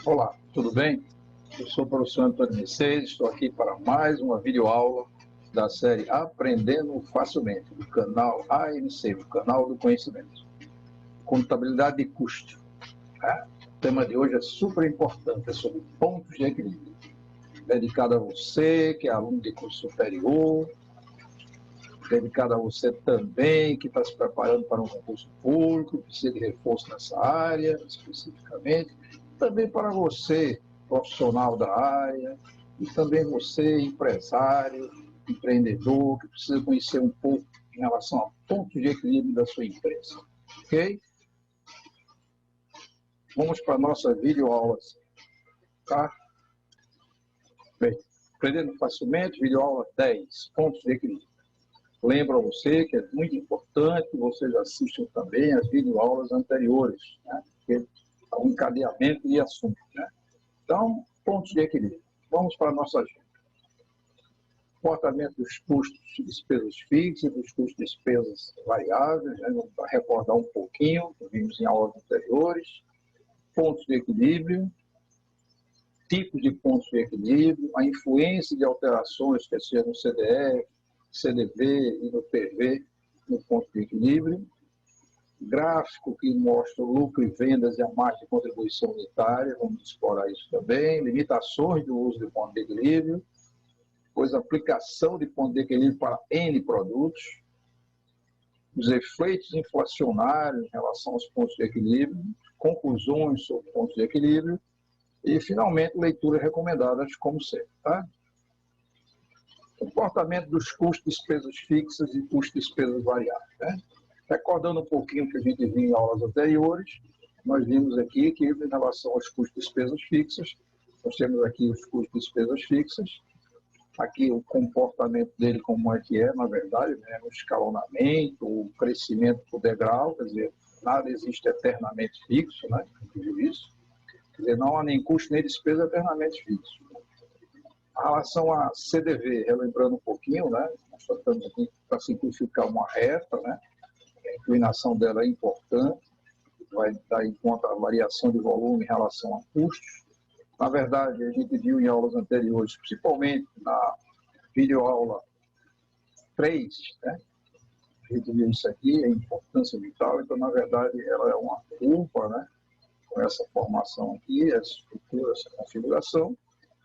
Olá, tudo bem? Eu sou o professor Antônio Mercedes, estou aqui para mais uma videoaula da série Aprendendo Facilmente, do canal ANC, o canal do conhecimento. Contabilidade de custo. Né? O tema de hoje é super importante, é sobre pontos de equilíbrio. Dedicado a você, que é aluno de curso superior, dedicado a você também, que está se preparando para um concurso público, precisa de reforço nessa área, especificamente. Também para você, profissional da área, e também você, empresário, empreendedor, que precisa conhecer um pouco em relação a pontos de equilíbrio da sua empresa. Ok? Vamos para a nossa videoaula. Tá? Bem, aprendendo facilmente, videoaula 10, pontos de equilíbrio. Lembro a você que é muito importante que vocês assistam também as videoaulas anteriores, né? Porque é um encadeamento de assuntos. Né? Então, pontos de equilíbrio. Vamos para a nossa agenda. Comportamento dos custos de despesas fixas e dos custos de despesas variáveis. Né? Vamos recordar um pouquinho, que vimos em aulas anteriores. Pontos de equilíbrio, tipos de pontos de equilíbrio, a influência de alterações, quer seja no CDF, CDV e no PV, no ponto de equilíbrio, gráfico que mostra o lucro e vendas e a margem de contribuição unitária, vamos explorar isso também, limitações do uso de ponto de equilíbrio, depois aplicação de ponto de equilíbrio para N produtos, os efeitos inflacionários em relação aos pontos de equilíbrio, conclusões sobre pontos de equilíbrio e, finalmente, leituras recomendadas, como sempre. Tá? Comportamento dos custos de despesas fixas e custos de despesas variáveis. Né? Recordando um pouquinho o que a gente viu em aulas anteriores, nós vimos aqui que, em relação aos custos de despesas fixas, nós temos aqui os custos de despesas fixas, aqui o comportamento dele como é que é, na verdade, né? O escalonamento, o crescimento por degrau, quer dizer, nada existe eternamente fixo, né? Isso. Quer dizer, não há nem custo nem despesa eternamente fixo. A relação a CDV, relembrando um pouquinho, né? Nós tratamos aqui para simplificar uma reta, né? A inclinação dela é importante, vai dar em conta a variação de volume em relação a custos. Na verdade, a gente viu em aulas anteriores, principalmente na videoaula 3, né? A gente viu isso aqui, a importância vital, então, na verdade, ela é uma curva, né? Com essa formação aqui, essa estrutura, essa configuração,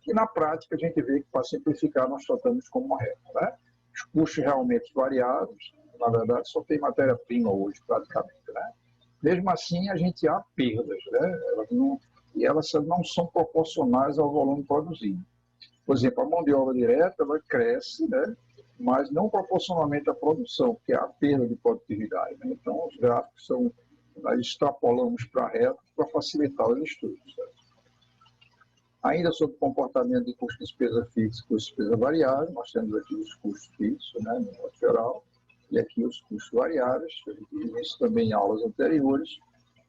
e na prática a gente vê que, para simplificar, nós tratamos como uma reta. Né? Os custos realmente variados, na verdade, só tem matéria-prima hoje, praticamente. Né? Mesmo assim, a gente há perdas, né? E elas não são proporcionais ao volume produzido. Por exemplo, a mão de obra direta ela cresce, né? Mas não proporcionalmente à produção, que é a perda de produtividade. Né? Então, os gráficos são, nós extrapolamos para a reta para facilitar os estudos. Certo? Ainda sobre o comportamento de custo de despesa fixa e custo de despesa variável, nós temos aqui os custos fixos, né, no modo geral, e aqui os custos variáveis, a gente viu isso também em aulas anteriores,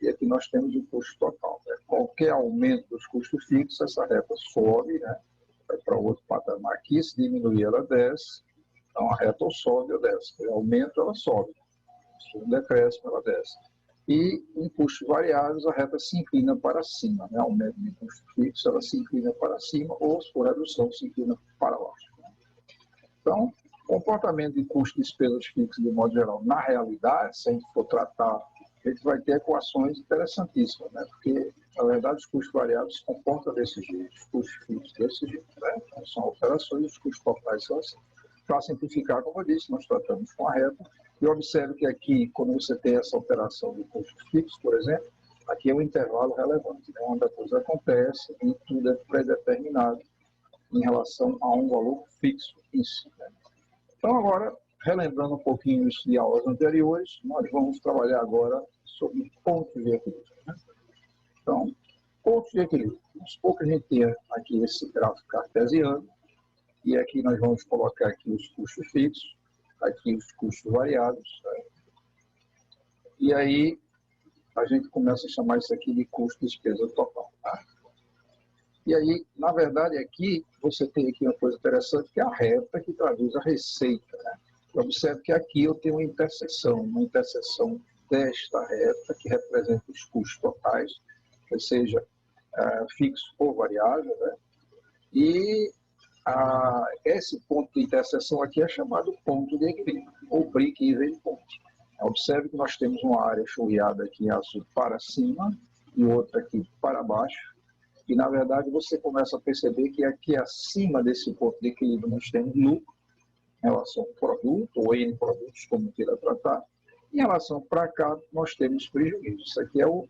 e aqui nós temos o custo total. Né? Qualquer aumento dos custos fixos, essa reta sobe, né, vai para outro patamar aqui, se diminuir ela desce, então a reta ou sobe ou desce, se aumenta ela sobe, se um decréscimo ela desce. E em custos variáveis, a reta se inclina para cima. Né? Aumento de custo fixo, ela se inclina para cima, ou, se for redução, se inclina para baixo. Né? Então, comportamento de custo de despesas fixas, de modo geral, na realidade, se a gente for tratar, a gente vai ter equações interessantíssimas, né? Porque, na verdade, os custos variáveis se comportam desse jeito, os custos fixos desse jeito. Né? Então, são alterações, os custos totais são assim. Para simplificar, como eu disse, nós tratamos com a reta. E observe que aqui, quando você tem essa alteração de custo fixo, por exemplo, aqui é um intervalo relevante, né, onde a coisa acontece e tudo é predeterminado em relação a um valor fixo em si. Né? Então, agora, relembrando um pouquinho isso de aulas anteriores, nós vamos trabalhar agora sobre pontos de equilíbrio. Né? Então, pontos de equilíbrio. Vamos supor que a gente tenha aqui esse gráfico cartesiano, e aqui nós vamos colocar aqui os custos fixos, aqui os custos variáveis, né? E aí a gente começa a chamar isso aqui de custo de despesa total. Tá? E aí, na verdade, aqui você tem aqui uma coisa interessante, que é a reta que traduz a receita. Né? Observe que aqui eu tenho uma interseção desta reta, que representa os custos totais, ou seja, fixo ou variável, né? E esse ponto de interseção aqui é chamado ponto de equilíbrio, ou break-even point. Observe que nós temos uma área choreada aqui em azul para cima e outra aqui para baixo. E, na verdade, você começa a perceber que aqui acima desse ponto de equilíbrio nós temos lucro em relação ao produto, ou N produtos, como queira tratar. Em relação para cá, nós temos prejuízo. Isso aqui é o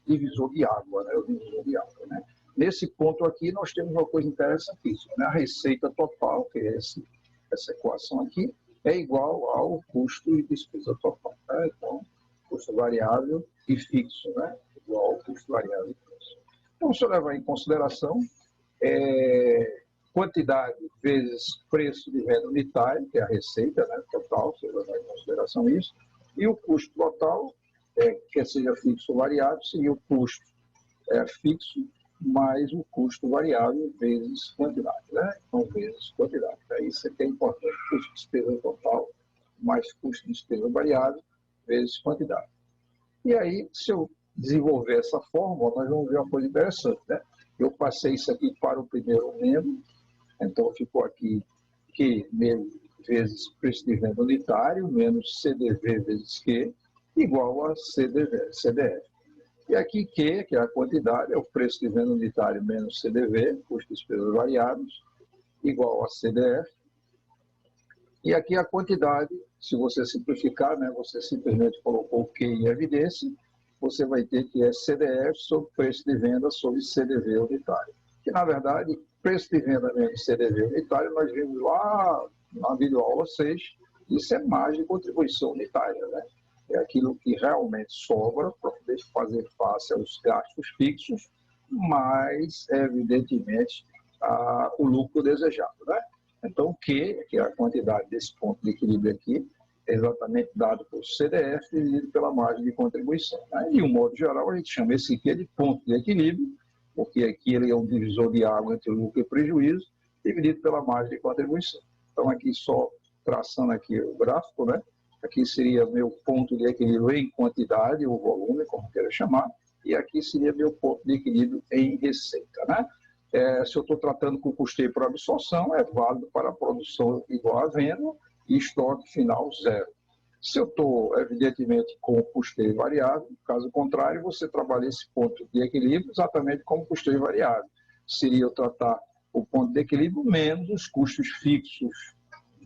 divisor de água, né? O divisor de água, né? Nesse ponto aqui, nós temos uma coisa interessantíssima, né? A receita total, que é essa equação aqui, é igual ao custo e despesa total. Né? Então, custo variável e fixo, né? Igual ao custo variável e fixo. Então, se eu levar em consideração quantidade vezes preço de venda unitário, que é a receita, né, total, se eu levar em consideração isso, e o custo total, quer seja fixo ou variável, seria o custo fixo mais o custo variável vezes quantidade, né? Então, vezes quantidade. Isso aqui é importante, custo de despesa total mais custo de despesa variável vezes quantidade. E aí, se eu desenvolver essa fórmula, nós vamos ver uma coisa interessante, né? Eu passei isso aqui para o primeiro membro, então ficou aqui Q vezes preço de venda unitário, menos CDV vezes Q, igual a CDF. E aqui Q, que é a quantidade, é o preço de venda unitário menos CDV, custo de despesas variáveis, igual a CDF. E aqui a quantidade, se você simplificar, né, você simplesmente colocou Q em evidência, você vai ter que é CDF sobre preço de venda sobre CDV unitário. Que, na verdade, preço de venda menos CDV unitário, nós vimos lá na videoaula 6, isso é margem de contribuição unitária, né? É aquilo que realmente sobra para poder fazer face aos gastos fixos, mas, evidentemente, o lucro desejado, né? Então, o Q, que é a quantidade desse ponto de equilíbrio aqui, é exatamente dado por CDF dividido pela margem de contribuição. Né? E, de um modo geral, a gente chama esse Q de ponto de equilíbrio, porque aqui ele é um divisor de água entre lucro e prejuízo, dividido pela margem de contribuição. Então, aqui só traçando aqui o gráfico, né? Aqui seria meu ponto de equilíbrio em quantidade, ou volume, como queira chamar, e aqui seria meu ponto de equilíbrio em receita, né? Se eu estou tratando com custeio por absorção, é válido para a produção igual a venda e estoque final zero. Se eu estou, evidentemente, com custeio variável, caso contrário, você trabalha esse ponto de equilíbrio exatamente como custeio variável. Seria eu tratar o ponto de equilíbrio menos os custos fixos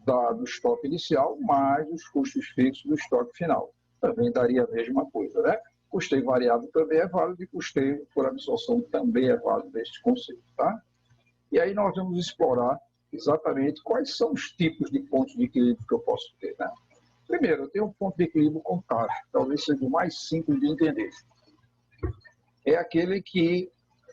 do estoque inicial, mais os custos fixos do estoque final. Também daria a mesma coisa, né? Custeio variável também é válido e custeio por absorção também é válido neste conceito, tá? E aí nós vamos explorar exatamente quais são os tipos de pontos de equilíbrio que eu posso ter, né? Primeiro, eu tenho um ponto de equilíbrio contábil, talvez seja o mais simples de entender. É aquele que,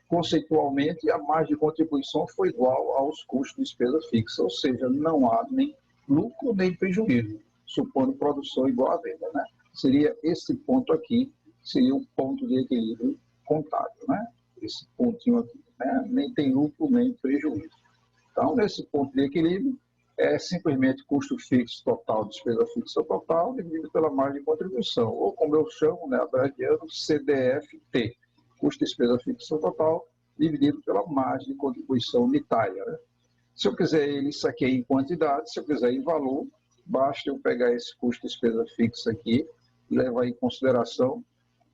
conceitualmente, a margem de contribuição foi igual aos custos de despesa fixa, ou seja, não há nem lucro nem prejuízo, supondo produção igual à venda, né? Seria esse ponto aqui, seria um ponto de equilíbrio contábil, né? Esse pontinho aqui, né? Nem tem lucro nem prejuízo. Então, nesse ponto de equilíbrio, é simplesmente custo fixo total, despesa fixa total, dividido pela margem de contribuição, ou como eu chamo, né, abreviando, CDFT, custo de despesa fixa total, dividido pela margem de contribuição unitária, né? Se eu quiser isso aqui em quantidade, se eu quiser em valor, basta eu pegar esse custo de despesa fixa aqui e levar em consideração,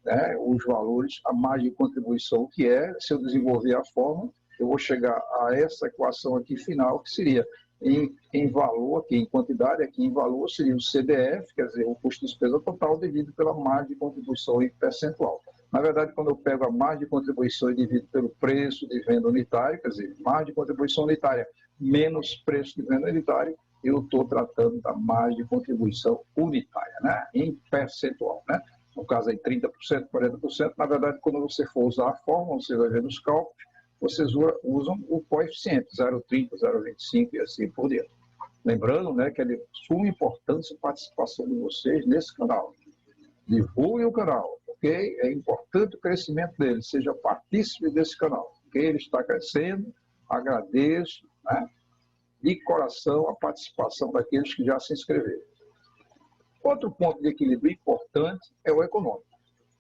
né, os valores, a margem de contribuição que é, se eu desenvolver a forma, eu vou chegar a essa equação aqui final, que seria em valor, aqui em quantidade, aqui em valor, seria o CDF, quer dizer, o custo de despesa total, dividido pela margem de contribuição em percentual. Na verdade, quando eu pego a margem de contribuição e divido pelo preço de venda unitário, quer dizer, margem de contribuição unitária menos preço de venda unitário, eu estou tratando da margem de contribuição unitária, né? Em percentual, né? No caso aí 30%, 40%, na verdade, quando você for usar a fórmula, você vai ver nos cálculos, vocês usam o coeficiente 0,30, 0,25 e assim por diante. Lembrando, né, que é de suma importância a participação de vocês nesse canal. Divulguem o canal, ok? É importante o crescimento dele, seja partícipe desse canal, ok? Ele está crescendo, agradeço, né, de coração a participação daqueles que já se inscreveram. Outro ponto de equilíbrio importante é o econômico.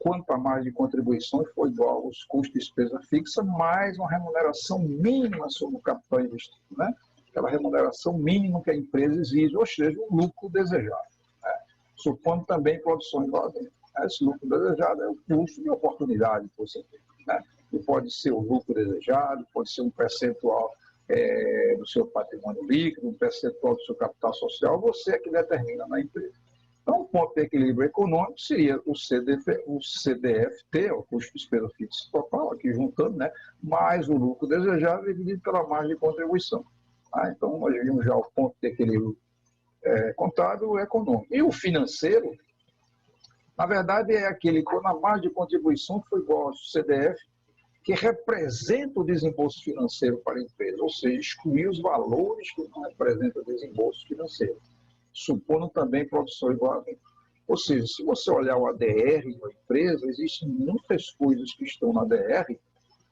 quanto a mais de contribuições for igual aos custos de despesa fixa, mais uma remuneração mínima sobre o capital investido, né? Aquela remuneração mínima que a empresa exige, ou seja, o lucro desejado, né? Supondo também produções lá dentro. Esse lucro desejado é o custo de oportunidade que você tem, né? E pode ser o lucro desejado, pode ser um percentual do seu patrimônio líquido, um percentual do seu capital social, você é que determina na empresa. Então, o ponto de equilíbrio econômico seria o CDFT, o custo de despesa fixa total, aqui juntando, né, mais o lucro desejado dividido pela margem de contribuição. Então, nós vimos já o ponto de equilíbrio contábil e econômico. E o financeiro, na verdade, é aquele quando a margem de contribuição foi igual ao CDF, que representa o desembolso financeiro para a empresa, ou seja, excluir os valores que não representam o desembolso financeiro, supondo também produção igual a mim. Ou seja, se você olhar o ADR de uma empresa, existem muitas coisas que estão no ADR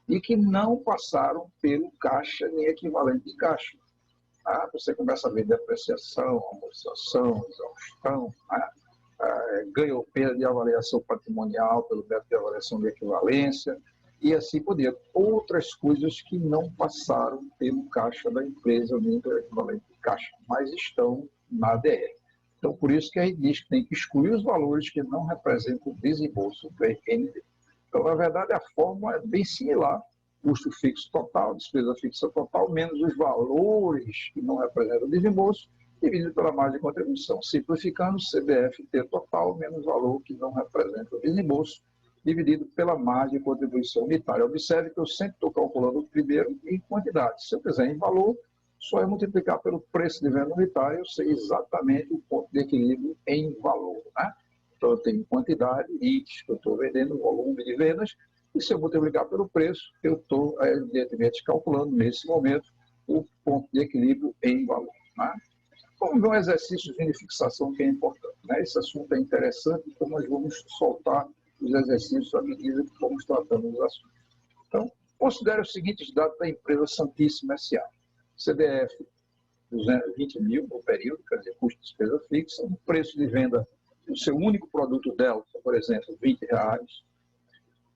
e que não passaram pelo caixa nem equivalente de caixa. Você começa a ver depreciação, amortização, exaustão, ganho ou perda de avaliação patrimonial pelo método de avaliação de equivalência, e assim por diante. Outras coisas que não passaram pelo caixa da empresa, nem pelo equivalente de caixa, mas estão na ADR. Então, por isso que a gente diz que tem que excluir os valores que não representam o desembolso do RND. Então, na verdade, a fórmula é bem similar. Custo fixo total, despesa fixa total, menos os valores que não representam o desembolso, dividido pela margem de contribuição. Simplificando, CDFT total, menos valor que não representa o desembolso, dividido pela margem de contribuição unitária. Observe que eu sempre estou calculando o primeiro em quantidade. Se eu quiser em valor, só é multiplicar pelo preço de venda unitária, eu sei exatamente o ponto de equilíbrio em valor, né? Então, eu tenho quantidade, itens que eu estou vendendo, volume de vendas, e se eu multiplicar pelo preço, eu estou, evidentemente, calculando, nesse momento, o ponto de equilíbrio em valor, né? Vamos ver um exercício de fixação que é importante, né? Esse assunto é interessante, então nós vamos soltar os exercícios à medida que vamos tratando dos assuntos. Então, considere os seguintes dados da empresa Santíssima S.A. CDF, 220 mil no período, quer dizer, custo de despesa fixa, o preço de venda do seu único produto dela, por exemplo, R$20.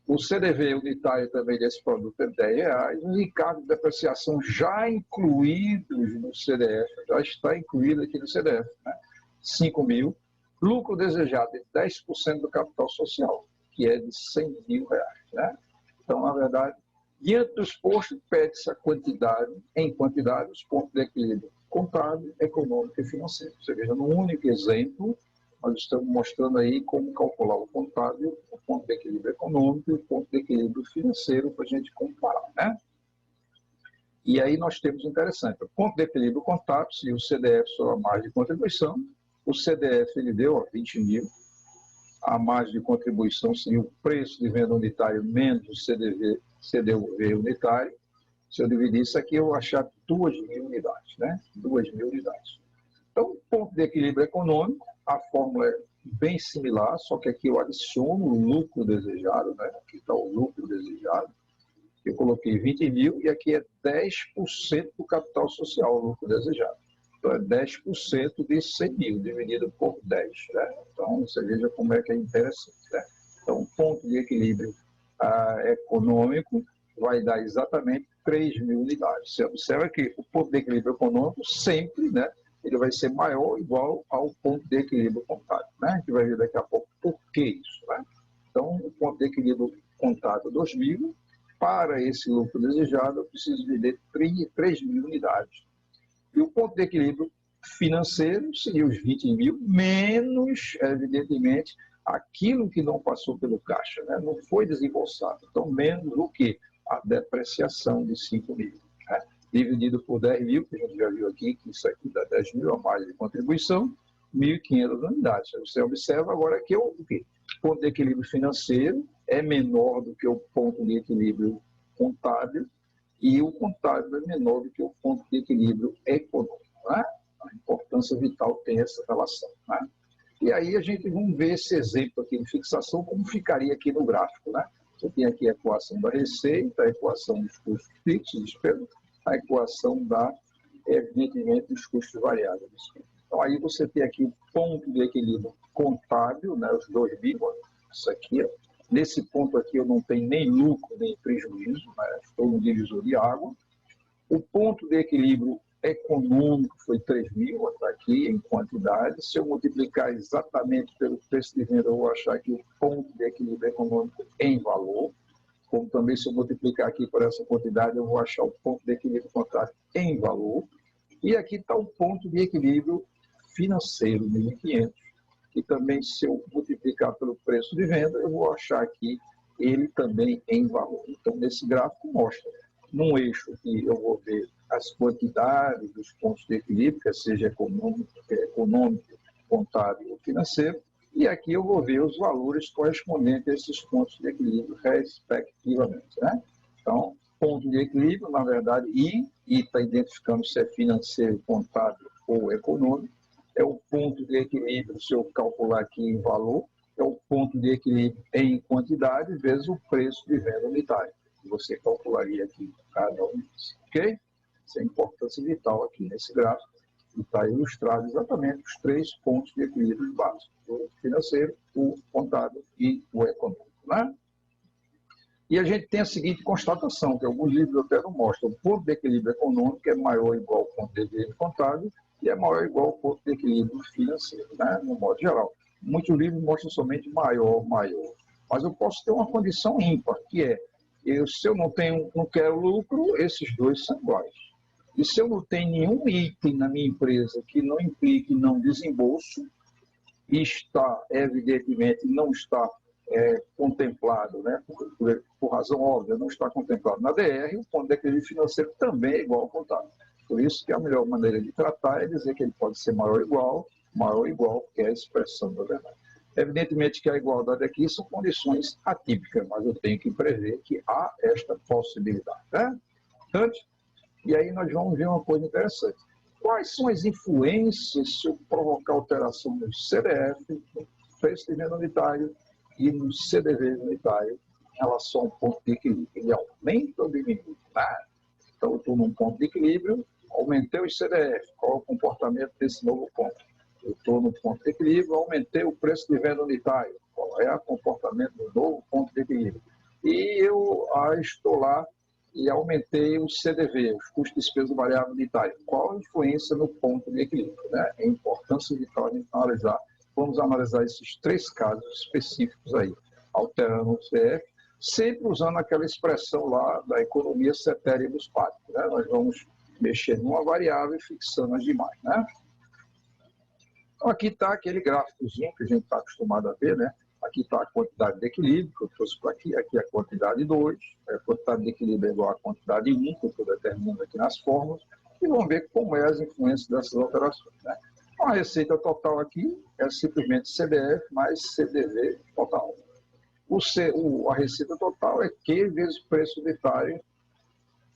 O CDV unitário também desse produto é R$10. Os encargos de depreciação já incluídos no CDF, já está incluído aqui no CDF, né? 5 mil. Lucro desejado de 10% do capital social, que é de R$100 mil, né? Então, na verdade, diante dos postos, pede-se a quantidade, em quantidade, os pontos de equilíbrio contábil, econômico e financeiro. Você veja, no único exemplo, nós estamos mostrando aí como calcular o contábil, o ponto de equilíbrio econômico e o ponto de equilíbrio financeiro para a gente comparar, né? E aí nós temos interessante, o ponto de equilíbrio contábil, se o CDF sobre a margem de contribuição, o CDF ele deu 20 mil, a margem de contribuição seria o preço de venda unitário menos o CDV unitário. Se eu dividir isso aqui, eu vou achar 2.000 unidades, né? 2.000 unidades. Então, ponto de equilíbrio econômico, a fórmula é bem similar, só que aqui eu adiciono o lucro desejado, né? Aqui está o lucro desejado. Eu coloquei 20 mil e aqui é 10% do capital social, o lucro desejado. Então, é 10% de 100 mil, dividido por 10. Né? Então, você veja como é que é interessante. Né? Então, o ponto de equilíbrio econômico vai dar exatamente 3.000 unidades. Você observa que o ponto de equilíbrio econômico sempre, né, ele vai ser maior ou igual ao ponto de equilíbrio contábil. Né? A gente vai ver daqui a pouco por que isso. Né? Então, o ponto de equilíbrio contábil 2.000, para esse lucro desejado, eu preciso vender 3.000 unidades. E o ponto de equilíbrio financeiro seria os 20 mil, menos, evidentemente, aquilo que não passou pelo caixa, né? Não foi desembolsado. Então, menos o quê? A depreciação de 5 mil. Né? Dividido por 10 mil, que a gente já viu aqui, que isso aqui dá 10 mil a mais de contribuição, 1.500 unidades. Você observa agora que o ponto de equilíbrio financeiro é menor do que o ponto de equilíbrio contábil, e o contábil é menor do que o ponto de equilíbrio econômico. Né? A importância vital tem essa relação. Né? E aí a gente vamos ver esse exemplo aqui de fixação, como ficaria aqui no gráfico. Né? Você tem aqui a equação da receita, a equação dos custos fixos, despesa, a equação evidentemente, dos custos variáveis. Então aí você tem aqui o ponto de equilíbrio contábil, né? Os 2.000, isso aqui, ó, Nesse ponto aqui eu não tenho nem lucro, nem prejuízo, né? Estou no divisor de água. O ponto de equilíbrio econômico foi 3.000, está aqui em quantidade. Se eu multiplicar exatamente pelo preço de venda, eu vou achar aqui o ponto de equilíbrio econômico em valor. Como também, se eu multiplicar aqui por essa quantidade, eu vou achar o ponto de equilíbrio contábil em valor. E aqui está o ponto de equilíbrio financeiro, 1.500, que também, se eu multiplicar pelo preço de venda, eu vou achar aqui ele também em valor. Então, nesse gráfico mostra, num eixo que eu vou ver as quantidades dos pontos de equilíbrio, quer seja econômico, contábil ou financeiro, e aqui eu vou ver os valores correspondentes a esses pontos de equilíbrio, respectivamente, né? Então, ponto de equilíbrio, na verdade, I está identificando se é financeiro, contábil ou econômico, é o ponto de equilíbrio, se eu calcular aqui em valor, é o ponto de equilíbrio em quantidade vezes o preço de venda unitária. Você calcularia aqui cada um disso, ok? Isso é importância vital aqui nesse gráfico, e está ilustrado exatamente os 3 pontos de equilíbrio básicos, o financeiro, o contábil e o econômico, né? E a gente tem a seguinte constatação, que alguns livros até não mostram, o ponto de equilíbrio econômico é maior ou igual ao ponto de equilíbrio contábil e é maior ou igual ao ponto de equilíbrio financeiro, né? No modo geral. Muitos livros mostram somente maior, maior. Mas eu posso ter uma condição ímpar, que é, se eu não quero lucro, esses dois são iguais. E se eu não tenho nenhum item na minha empresa que não implique não desembolso, e está, evidentemente, não está contemplado, né, por razão óbvia, não está contemplado na DR, o ponto de equilíbrio financeiro também é igual ao contábil. Por isso que a melhor maneira de tratar é dizer que ele pode ser maior ou igual, que é a expressão da verdade. Evidentemente que a igualdade aqui são condições atípicas, mas eu tenho que prever que há esta possibilidade, né? E aí nós vamos ver uma coisa interessante. Quais são as influências se eu provocar alteração no CDF, no preço de venda unitário e no CDV unitário em relação ao ponto de equilíbrio? Ele aumenta ou diminui? Então, eu estou num ponto de equilíbrio, aumentei o CDF. Qual é o comportamento desse novo ponto? Eu estou no ponto de equilíbrio, aumentei o preço de venda unitário. Qual é o comportamento do novo ponto de equilíbrio? E eu estou lá e aumentei o CDV, os custos de despesa variável unitário. Qual a influência no ponto de equilíbrio? Né? É importância vital de analisar. Vamos analisar esses 3 casos específicos aí, alterando o CF, sempre usando aquela expressão lá da economia ceteris paribus, né? Nós vamos mexer numa variável e fixando as demais, né? Então, aqui está aquele gráficozinho que a gente está acostumado a ver, né? Aqui está a quantidade de equilíbrio, que eu trouxe para aqui. Aqui a quantidade 2. A quantidade de equilíbrio é igual à quantidade 1, que eu estou determinando aqui nas fórmulas. E vamos ver como é as influências dessas alterações, né? Então, a receita total aqui é simplesmente CDF mais CDV total. A receita total é Q vezes o preço unitário,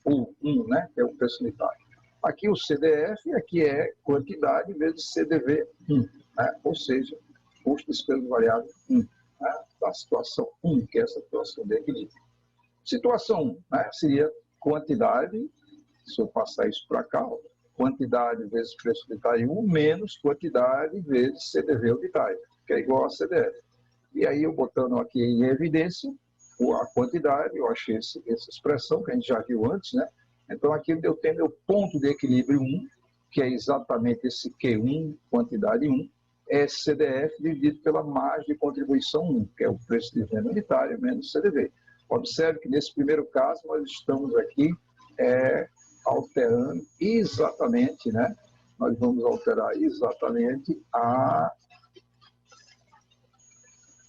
ou 1, né? Que é o preço unitário. Aqui o CDF, aqui é quantidade vezes CDV 1, né? Ou seja, custo de despesa variável 1, né? Da situação 1, que é essa situação de equilíbrio. Situação 1, né? Seria quantidade, se eu passar isso para cá, quantidade vezes preço unitário 1, menos quantidade vezes CDV unitário, que é igual a CDF. E aí eu botando aqui em evidência a quantidade, eu achei essa expressão que a gente já viu antes, né? Então aqui eu tenho meu ponto de equilíbrio 1, que é exatamente esse Q1, quantidade 1, é CDF dividido pela margem de contribuição 1, que é o preço de venda unitário menos CDV. Observe que nesse primeiro caso nós estamos aqui alterando exatamente, né? Nós vamos alterar exatamente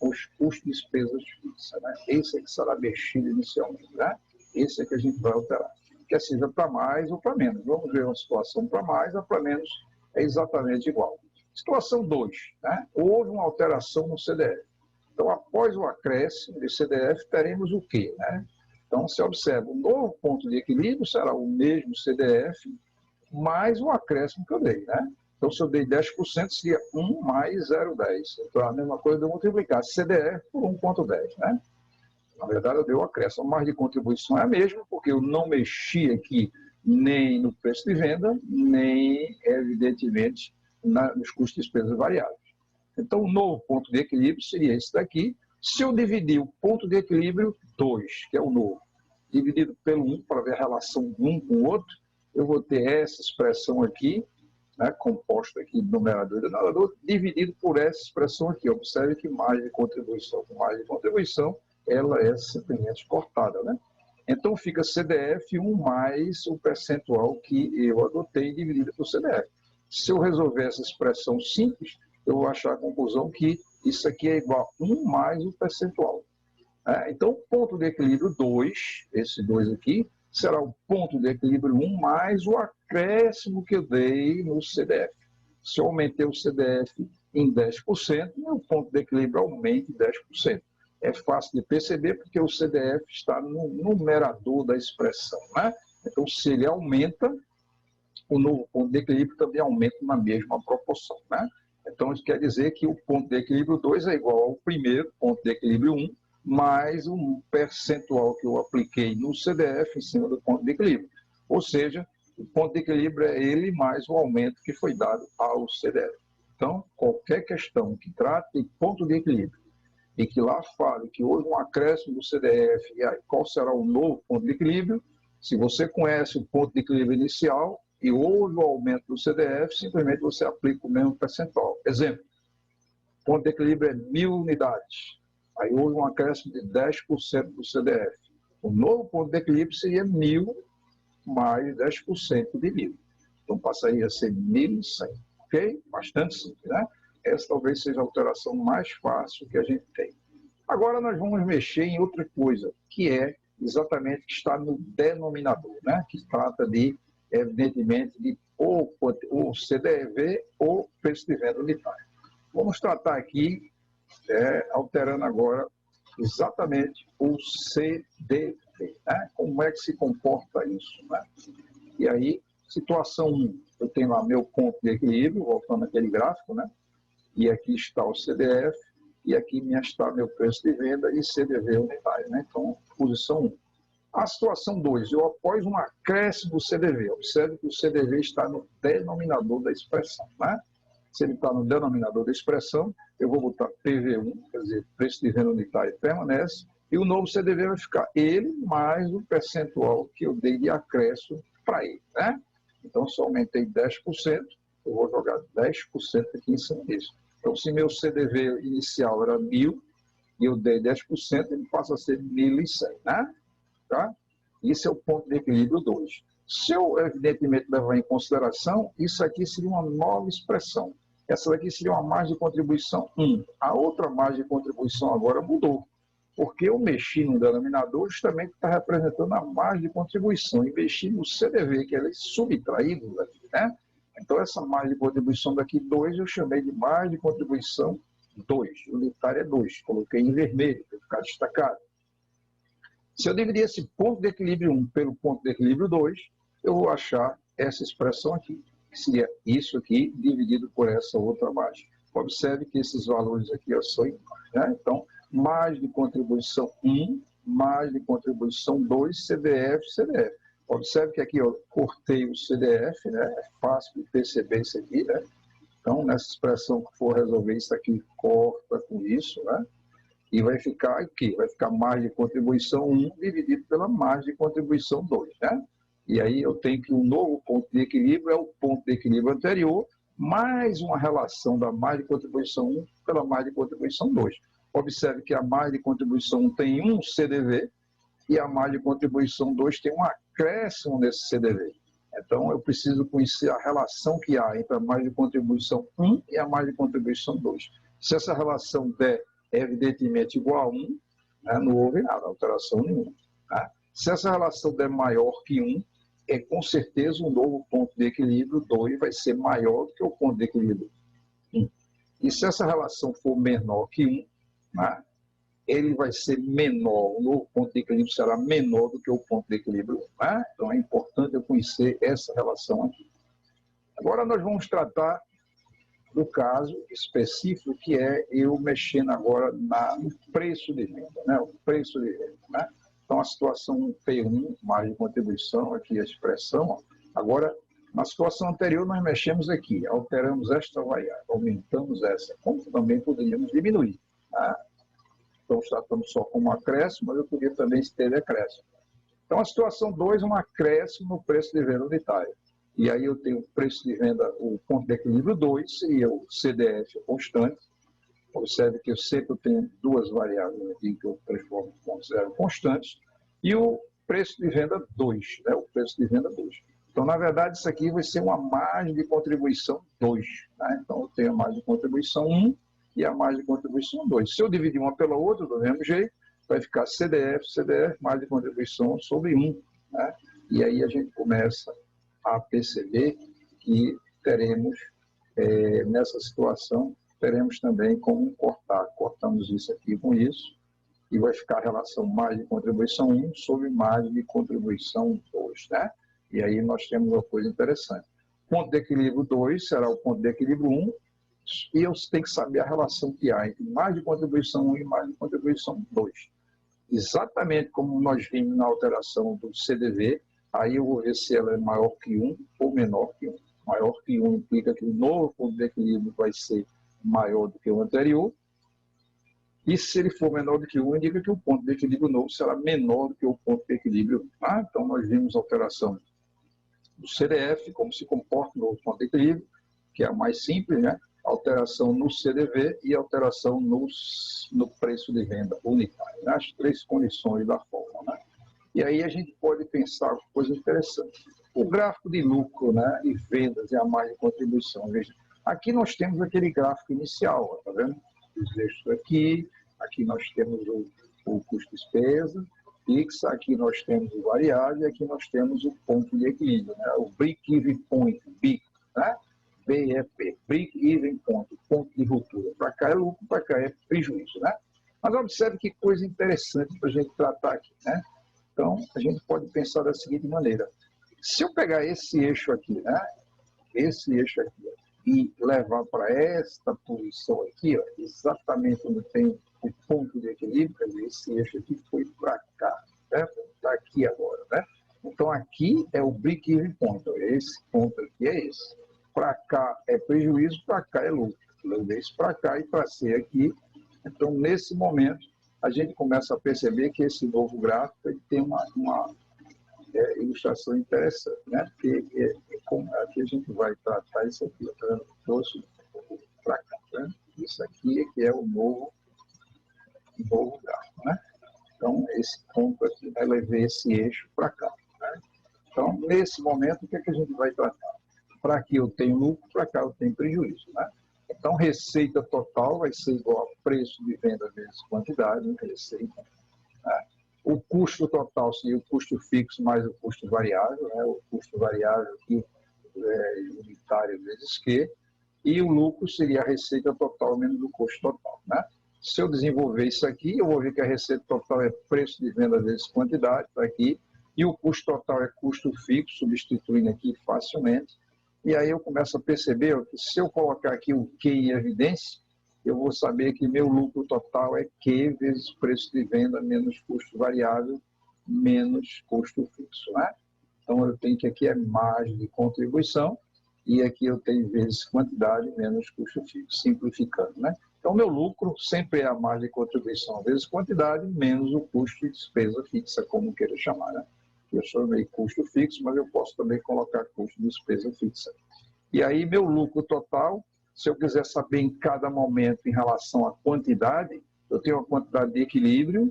os custos de despesas fixas, né? Esse é que será mexido inicialmente, né? Esse é que a gente vai alterar. Quer seja para mais ou para menos. Vamos ver uma situação para mais ou para menos, é exatamente igual. Situação 2, né? Houve uma alteração no CDF. Então, após o acréscimo de CDF, teremos o quê, né? Então, você observa, o novo ponto de equilíbrio será o mesmo CDF, mais o acréscimo que eu dei, né? Então, se eu dei 10%, seria 1 mais 0,10. Então, a mesma coisa de eu multiplicar CDF por 1,10, né? Na verdade, eu dei o acréscimo. A margem de contribuição é a mesma, porque eu não mexi aqui nem no preço de venda, nem, evidentemente, nos custos de despesas variáveis. Então, o novo ponto de equilíbrio seria esse daqui, Se eu dividir o ponto de equilíbrio 2, que é o novo, dividido pelo 1, para ver a relação de um com o outro, eu vou ter essa expressão aqui, né, composta aqui de numerador e denominador, dividido por essa expressão aqui. Observe que margem de contribuição com margem de contribuição, ela é simplesmente cortada, né? Então fica CDF1 mais o percentual que eu adotei dividido por CDF. Se eu resolver essa expressão simples, eu vou achar a conclusão que isso aqui é igual a 1 mais o percentual. Então, o ponto de equilíbrio 2, esse 2 aqui, será o ponto de equilíbrio 1 mais o acréscimo que eu dei no CDF. Se eu aumentei o CDF em 10%, meu ponto de equilíbrio aumenta em 10%. É fácil de perceber porque o CDF está no numerador da expressão, né? Então, se ele aumenta, o novo ponto de equilíbrio também aumenta na mesma proporção, né? Então, isso quer dizer que o ponto de equilíbrio 2 é igual ao primeiro ponto de equilíbrio 1, mais um percentual que eu apliquei no CDF em cima do ponto de equilíbrio. Ou seja, o ponto de equilíbrio é ele mais o aumento que foi dado ao CDF. Então, qualquer questão que trate de ponto de equilíbrio e que lá fale que houve um acréscimo do CDF e aí qual será o novo ponto de equilíbrio, se você conhece o ponto de equilíbrio inicial e houve o aumento do CDF, simplesmente você aplica o mesmo percentual. Exemplo, o ponto de equilíbrio é 1.000 unidades. Aí houve um acréscimo de 10% do CDF. O novo ponto de equilíbrio seria 1.000 mais 10% de 1.000. Então passaria a ser 1.100. Ok? Bastante simples, né? Essa talvez seja a alteração mais fácil que a gente tem. Agora nós vamos mexer em outra coisa, que é exatamente que está no denominador, né? Que trata de, evidentemente, de ou CDV ou preço de venda unitário. Vamos tratar aqui alterando agora exatamente o CDV, né? Como é que se comporta isso, né? E aí, situação 1, eu tenho lá meu ponto de equilíbrio, voltando àquele gráfico, né? E aqui está o CDF, e aqui está meu preço de venda e CDV unitário, né? Então, posição 1. A situação 2, eu após um acréscimo do CDV, observe que o CDV está no denominador da expressão, né? Se ele está no denominador da expressão, eu vou botar PV1, quer dizer, preço de venda unitário permanece, e o novo CDV vai ficar ele mais o percentual que eu dei de acréscimo para ele, né? Então, se eu aumentei 10%, eu vou jogar 10% aqui em cima disso. Então, se meu CDV inicial era 1.000 e eu dei 10%, ele passa a ser 1.100, né? Tá? Isso é o ponto de equilíbrio 2. Se eu, evidentemente, levar em consideração, isso aqui seria uma nova expressão. Essa daqui seria uma margem de contribuição 1. A outra margem de contribuição agora mudou, porque eu mexi no denominador justamente que está representando a margem de contribuição, e mexi no CDV, que é subtraído daqui, né? Então, essa margem de contribuição daqui 2, eu chamei de margem de contribuição 2. Unitária é 2. Coloquei em vermelho, para ficar destacado. Se eu dividir esse ponto de equilíbrio 1 pelo ponto de equilíbrio 2, eu vou achar essa expressão aqui, que seria isso aqui dividido por essa outra margem. Observe que esses valores aqui são iguais, né? Então, margem de contribuição 1, margem de contribuição 2, CDF, CDF. Observe que aqui eu cortei o CDF, né? É fácil de perceber isso aqui, né? Então, nessa expressão que for resolver isso aqui, corta com isso, né? E vai ficar aqui, vai ficar margem de contribuição 1 dividido pela margem de contribuição 2, né? E aí eu tenho que o novo ponto de equilíbrio é o ponto de equilíbrio anterior, mais uma relação da margem de contribuição 1 pela margem de contribuição 2. Observe que a margem de contribuição 1 tem um CDV e a margem de contribuição 2 tem um acréscimo nesse CDV. Então, eu preciso conhecer a relação que há entre a margem de contribuição 1 e a margem de contribuição 2. Se essa relação der evidentemente igual a 1, né, não houve nada, alteração nenhuma. Tá? Se essa relação der maior que 1, com certeza o novo ponto de equilíbrio 2 vai ser maior do que o ponto de equilíbrio 1. E se essa relação for menor que 1, né, ele vai ser menor, o novo ponto de equilíbrio será menor do que o ponto de equilíbrio 1. Né? Então é importante eu conhecer essa relação aqui. Agora nós vamos tratar do caso específico, que é eu mexendo agora no preço de venda, né? O preço de venda, né? Então, a situação P1, margem de contribuição, aqui a expressão. Ó. Agora, na situação anterior, nós mexemos aqui, alteramos esta variável, aumentamos essa, como também poderíamos diminuir. Tá? estamos tratando só como acréscimo, mas eu podia também ter decréscimo. Então, a situação 2 é um acréscimo no preço de venda unitária. E aí eu tenho o preço de venda, o ponto de equilíbrio 2, seria o CDF constante. Observe que eu sempre tenho duas variáveis aqui que eu transformo em pontos zero constantes. E o preço de venda 2, né? O preço de venda 2. Então, na verdade, isso aqui vai ser uma margem de contribuição 2. Né? Então, eu tenho a margem de contribuição 1 e a margem de contribuição 2. Se eu dividir uma pela outra, do mesmo jeito, vai ficar CDF, margem de contribuição sobre 1. Né? E aí a gente começa a perceber que teremos, nessa situação, teremos também como cortar. Cortamos isso aqui com isso, e vai ficar a relação margem de contribuição 1 sobre margem de contribuição 2. Né? E aí nós temos uma coisa interessante. Ponto de equilíbrio 2 será o ponto de equilíbrio 1, e eu tenho que saber a relação que há entre margem de contribuição 1 e margem de contribuição 2. Exatamente como nós vimos na alteração do CDV, aí eu vou ver se ela é maior que 1 ou menor que 1. Maior que 1 implica que o novo ponto de equilíbrio vai ser maior do que o anterior, e se ele for menor do que 1, indica que o ponto de equilíbrio novo será menor do que o ponto de equilíbrio 1. Então, nós vimos a alteração do CDF, como se comporta o novo ponto de equilíbrio, que é a mais simples, né? Alteração no CDV e alteração no preço de venda unitário, né? As três condições da fórmula. Né? E aí a gente pode pensar uma coisa interessante. O gráfico de lucro, né, e vendas e a margem de contribuição. Veja, aqui nós temos aquele gráfico inicial, está vendo? Os eixos aqui nós temos o custo-despesa fixa, aqui nós temos o variável, e aqui nós temos o ponto de equilíbrio, né? O break-even point, BIC, né? BEP, break-even point, ponto de ruptura. Para cá é lucro, para cá é prejuízo, né? Mas observe que coisa interessante para a gente tratar aqui, né? Então, a gente pode pensar da seguinte maneira. Se eu pegar esse eixo aqui, né? Esse eixo aqui, e levar para esta posição aqui, ó, exatamente onde tem o ponto de equilíbrio, quer dizer, esse eixo aqui foi para cá, certo? Está aqui agora, né? Então, aqui é o break-even point, esse ponto aqui é esse. Para cá é prejuízo, para cá é lucro. Eu deixo para cá e tracei aqui. Então, nesse momento, a gente começa a perceber que esse novo gráfico ele tem uma ilustração interessante, né? Porque aqui a gente vai tratar isso aqui, eu trouxe para cá, né? Isso aqui é que é o novo gráfico, né? Então, esse ponto aqui vai levar esse eixo para cá, né? Então, nesse momento, o que é que a gente vai tratar? Para aqui eu tenho lucro, para cá eu tenho prejuízo, né? Então, receita total vai ser igual a preço de venda vezes quantidade, receita, né? O custo total seria o custo fixo mais o custo variável, né? O custo variável aqui é unitário vezes Q, e o lucro seria a receita total menos o custo total, né? Se eu desenvolver isso aqui, eu vou ver que a receita total é preço de venda vezes quantidade, está aqui, e o custo total é custo fixo, substituindo aqui facilmente, e aí eu começo a perceber que se eu colocar aqui o Q em evidência, eu vou saber que meu lucro total é Q vezes preço de venda menos custo variável menos custo fixo, né? Então, eu tenho que aqui é margem de contribuição e aqui eu tenho vezes quantidade menos custo fixo, simplificando, né? Então, meu lucro sempre é a margem de contribuição vezes quantidade menos o custo de despesa fixa, como queira chamar, né? Eu chamei custo fixo, mas eu posso também colocar custo de despesa fixa. E aí, meu lucro total, se eu quiser saber em cada momento em relação à quantidade, eu tenho uma quantidade de equilíbrio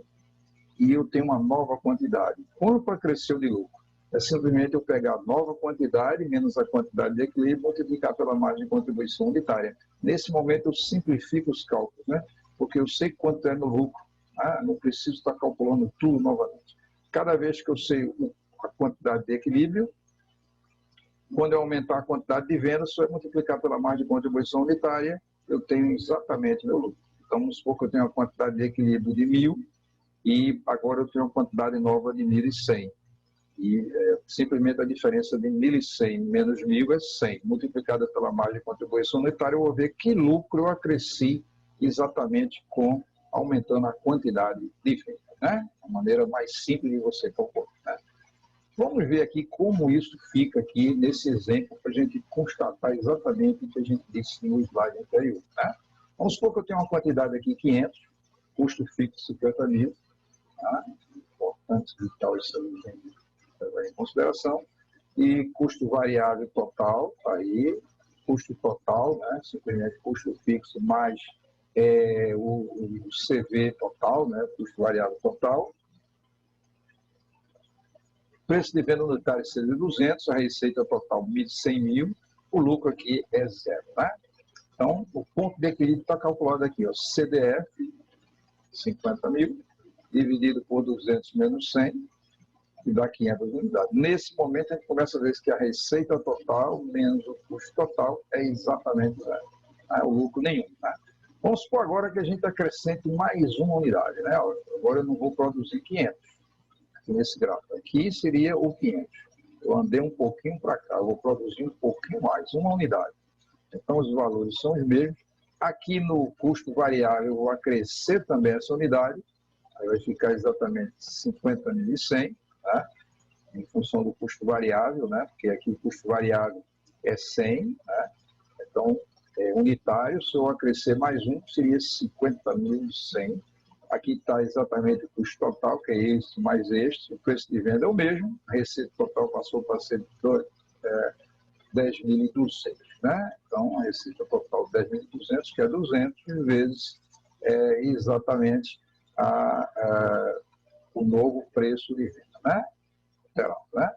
e eu tenho uma nova quantidade. Quanto cresceu de lucro? É simplesmente eu pegar a nova quantidade menos a quantidade de equilíbrio e multiplicar pela margem de contribuição unitária. Nesse momento eu simplifico os cálculos, né? Porque eu sei quanto é no lucro. Não preciso estar calculando tudo novamente. Cada vez que eu sei a quantidade de equilíbrio, quando eu aumentar a quantidade de vendas, se eu multiplicar pela margem de contribuição unitária, eu tenho exatamente meu lucro. Então, vamos supor que eu tenho uma quantidade de equilíbrio de 1.000 e agora eu tenho uma quantidade nova de 1.100. E simplesmente a diferença de 1.100 menos 1.000 é 100. Multiplicada pela margem de contribuição unitária, eu vou ver que lucro eu acresci exatamente com aumentando a quantidade de vendas, né? A maneira mais simples de você calcular, né? Vamos ver aqui como isso fica aqui nesse exemplo para a gente constatar exatamente o que a gente disse no slide anterior, né? Vamos supor que eu tenho uma quantidade aqui, 500, custo fixo 50 mil, tá? Importante vital isso aí tem que levar em consideração, e custo variável total, aí, custo total, né? Simplesmente custo fixo mais o CV total, né? Custo variável total. Preço de venda unitária seria 200, a receita total 1.100 mil, o lucro aqui é zero, né? Então, o ponto de equilíbrio está calculado aqui, ó, CDF, 50 mil, dividido por 200 menos 100, que dá 500 unidades. Nesse momento, a gente começa a ver que a receita total menos o custo total é exatamente zero. Não é o lucro nenhum. Né? Vamos supor agora que a gente acrescente mais uma unidade. Né? Agora eu não vou produzir 500 aqui nesse gráfico. Aqui seria o 500. Eu andei um pouquinho para cá, eu vou produzir um pouquinho mais, uma unidade. Então, os valores são os mesmos. Aqui no custo variável, eu vou acrescer também essa unidade. Aí vai ficar exatamente 50.100, tá? Em função do custo variável, né? Porque aqui o custo variável é 100, né? Então, unitário, se eu acrescer mais um, seria 50.100. Aqui está exatamente o custo total, que é este mais este. O preço de venda é o mesmo. A receita total passou para ser 10.200, né? Então, a receita total de 10.200, que é 200 vezes exatamente o novo preço de venda, né? Geral, né?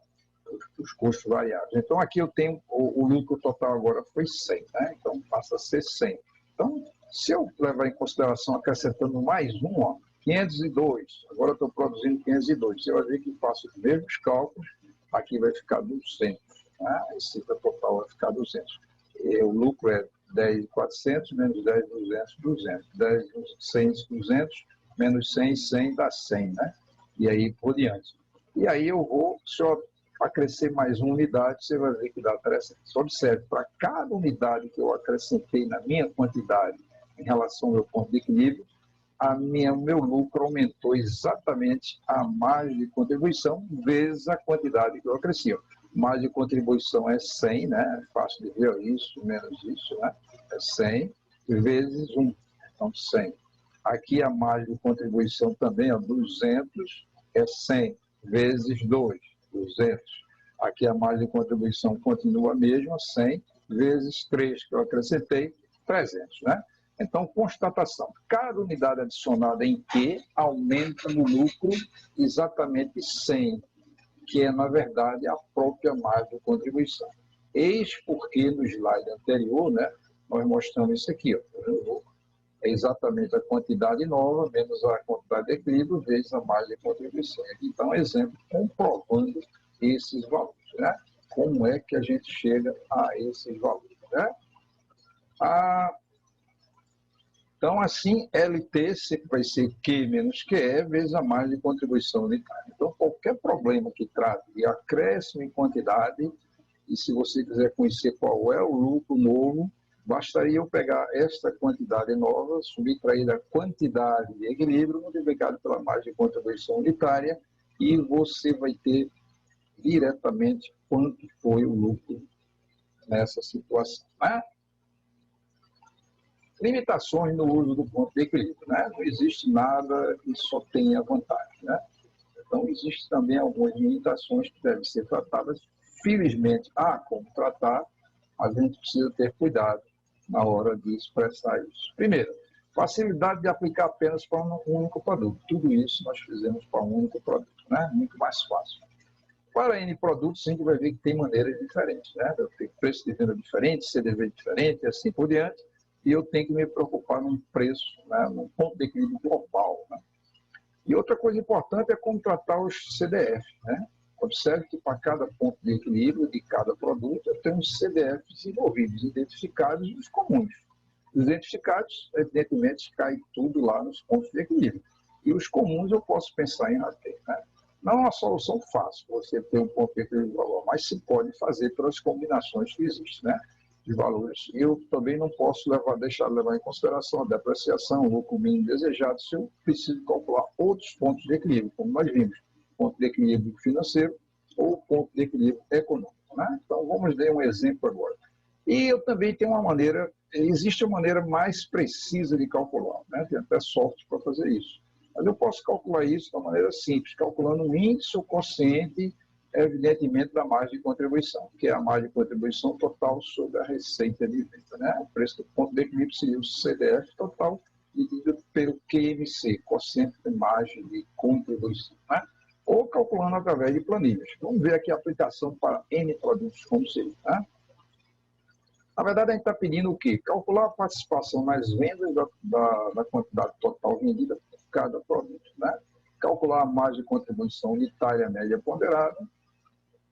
Os custos variáveis. Então, aqui eu tenho o lucro total agora foi 100, né? Então, passa a ser 100. Então, se eu levar em consideração acrescentando mais um, ó, 502, agora eu estou produzindo 502, você vai ver que faço os mesmos cálculos, aqui vai ficar 200, né? A receita total vai ficar 200. E o lucro é 10.400 menos 10.200, 200. 10.100, 200, menos 100, 100 dá 100, né? E aí por diante. E aí eu vou, se eu acrescer mais uma unidade, você vai ver que dá 300. Observe, para cada unidade que eu acrescentei na minha quantidade em relação ao meu ponto de equilíbrio, o meu lucro aumentou exatamente a margem de contribuição vezes a quantidade que eu acresci. Margem de contribuição é 100, né? É fácil de ver isso, menos isso, né? É 100 vezes 1, então 100. Aqui a margem de contribuição também é 200, é 100 vezes 2, 200. Aqui a margem de contribuição continua a mesma, 100 vezes 3 que eu acrescentei, 300, né? Então, constatação, cada unidade adicionada em Q aumenta no lucro exatamente 100, que é, na verdade, a própria margem de contribuição. Eis porque no slide anterior, né, nós mostramos isso aqui, ó, é exatamente a quantidade nova menos a quantidade de equilíbrio vezes a margem de contribuição. Então, exemplo comprovando esses valores, né? Como é que a gente chega a esses valores, né? Então, assim, LT sempre vai ser Q menos QE vezes a margem de contribuição unitária. Então, qualquer problema que trate de acréscimo em quantidade, e se você quiser conhecer qual é o lucro novo, bastaria eu pegar esta quantidade nova, subtrair da quantidade de equilíbrio, multiplicado pela margem de contribuição unitária, e você vai ter diretamente quanto foi o lucro nessa situação, né? Limitações no uso do ponto de equilíbrio, né? Não existe nada que só tenha vantagem, né? Então, existem também algumas limitações que devem ser tratadas. Felizmente, há como tratar, mas a gente precisa ter cuidado na hora de expressar isso. Primeiro, facilidade de aplicar apenas para um único produto. Tudo isso nós fizemos para um único produto, né? Muito mais fácil. Para N produtos, a gente vai ver que tem maneiras diferentes, né? Eu tenho preço de venda diferente, CDV diferente, e assim por diante, e eu tenho que me preocupar num preço, né? Num ponto de equilíbrio global, né? E outra coisa importante é como tratar os CDF, né? Observe que para cada ponto de equilíbrio de cada produto, eu tenho uns CDFs envolvidos, identificados e os comuns. Os identificados, evidentemente, cai tudo lá nos pontos de equilíbrio. E os comuns eu posso pensar em rateio, né? Não é uma solução fácil você ter um ponto de equilíbrio de valor, mas se pode fazer pelas combinações que existem, né? De valores. Eu também não posso deixar de levar em consideração a depreciação, o lucro mínimo desejado, se eu preciso calcular outros pontos de equilíbrio, como nós vimos, ponto de equilíbrio financeiro ou ponto de equilíbrio econômico, né? Então, vamos dar um exemplo agora. E eu também tenho uma maneira existe uma maneira mais precisa de calcular, né? Tem até software para fazer isso. Mas eu posso calcular isso de uma maneira simples, calculando o índice ou quociente, evidentemente, da margem de contribuição, que é a margem de contribuição total sobre a receita de venda, né? O preço do ponto de equilíbrio seria o CDF total dividido pelo QMC, quociente de margem de contribuição, né? Ou calculando através de planilhas. Vamos ver aqui a aplicação para N produtos, como seria, né? Na verdade, a gente está pedindo o quê? Calcular a participação nas vendas da quantidade total vendida por cada produto, né? Calcular a margem de contribuição unitária média ponderada,